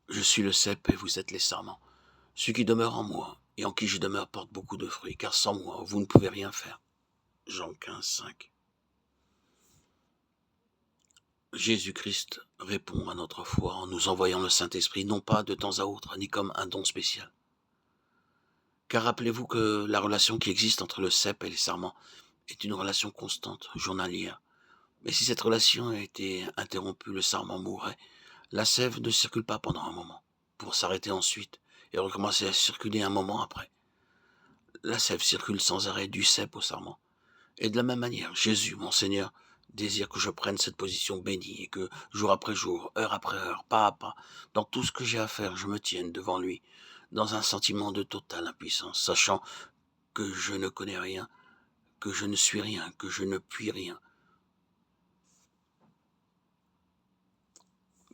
Je suis le cep et vous êtes les sarments. Celui qui demeure en moi et en qui je demeure porte beaucoup de fruits, car sans moi, vous ne pouvez rien faire. Jean 15, 5. Jésus-Christ répond à notre foi en nous envoyant le Saint-Esprit, non pas de temps à autre, ni comme un don spécial. Car rappelez-vous que la relation qui existe entre le cep et les sarments est une relation constante, journalière. Mais si cette relation a été interrompue, le sarment mourrait. La sève ne circule pas pendant un moment, pour s'arrêter ensuite et recommencer à circuler un moment après. La sève circule sans arrêt du cep au sarment. Et de la même manière, Jésus, mon Seigneur, désire que je prenne cette position bénie et que, jour après jour, heure après heure, pas à pas, dans tout ce que j'ai à faire, je me tienne devant lui, dans un sentiment de totale impuissance, sachant que je ne connais rien, que je ne suis rien, que je ne puis rien.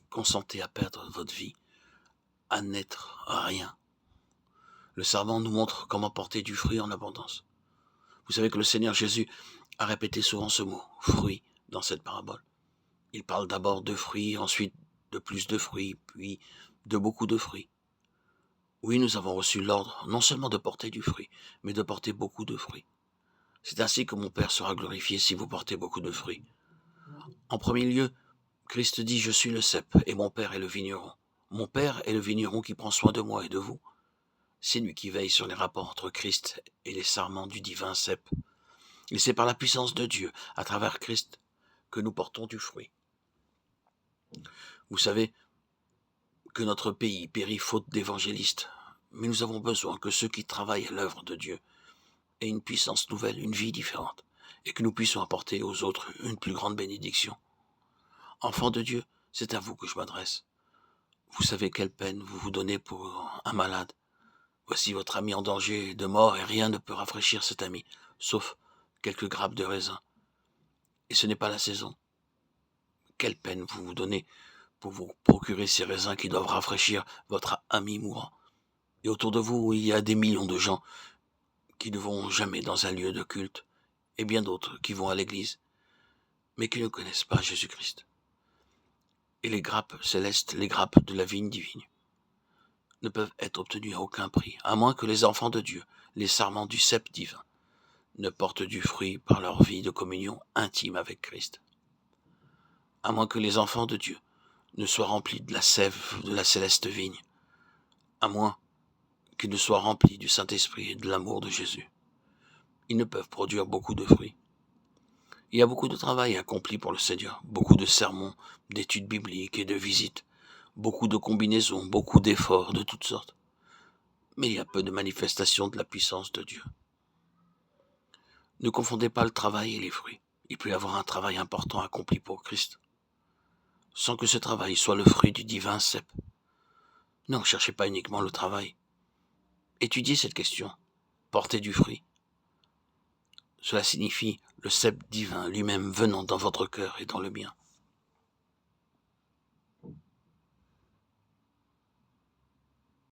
Consentez à perdre votre vie, à n'être rien. Le serment nous montre comment porter du fruit en abondance. Vous savez que le Seigneur Jésus a répété souvent ce mot, fruit, dans cette parabole. Il parle d'abord de fruits, ensuite de plus de fruits, puis de beaucoup de fruits. Oui, nous avons reçu l'ordre non seulement de porter du fruit, mais de porter beaucoup de fruits. C'est ainsi que mon Père sera glorifié si vous portez beaucoup de fruits. En premier lieu, Christ dit « Je suis le cep et mon Père est le vigneron ». Mon Père est le vigneron qui prend soin de moi et de vous. C'est lui qui veille sur les rapports entre Christ et les sarments du divin cep. Et c'est par la puissance de Dieu, à travers Christ, que nous portons du fruit. Vous savez que notre pays périt faute d'évangélistes, mais nous avons besoin que ceux qui travaillent à l'œuvre de Dieu aient une puissance nouvelle, une vie différente, et que nous puissions apporter aux autres une plus grande bénédiction. Enfants de Dieu, c'est à vous que je m'adresse. Vous savez quelle peine vous vous donnez pour un malade. Voici votre ami en danger de mort et rien ne peut rafraîchir cet ami, sauf quelques grappes de raisin. Et ce n'est pas la saison. Quelle peine vous vous donnez pour vous procurer ces raisins qui doivent rafraîchir votre ami mourant. Et autour de vous, il y a des millions de gens qui ne vont jamais dans un lieu de culte, et bien d'autres qui vont à l'église, mais qui ne connaissent pas Jésus-Christ. Et les grappes célestes, les grappes de la vigne divine, ne peuvent être obtenues à aucun prix, à moins que les enfants de Dieu, les sarments du cep divin, ne portent du fruit par leur vie de communion intime avec Christ. À moins que les enfants de Dieu ne soient remplis de la sève de la céleste vigne, à moins qu'ils ne soient remplis du Saint-Esprit et de l'amour de Jésus. Ils ne peuvent produire beaucoup de fruits. Il y a beaucoup de travail accompli pour le Seigneur, beaucoup de sermons, d'études bibliques et de visites, beaucoup de combinaisons, beaucoup d'efforts de toutes sortes. Mais il y a peu de manifestations de la puissance de Dieu. Ne confondez pas le travail et les fruits. Il peut y avoir un travail important accompli pour Christ, sans que ce travail soit le fruit du divin cep. Ne recherchez pas uniquement le travail. Étudiez cette question. Portez du fruit. Cela signifie le cep divin lui-même venant dans votre cœur et dans le mien.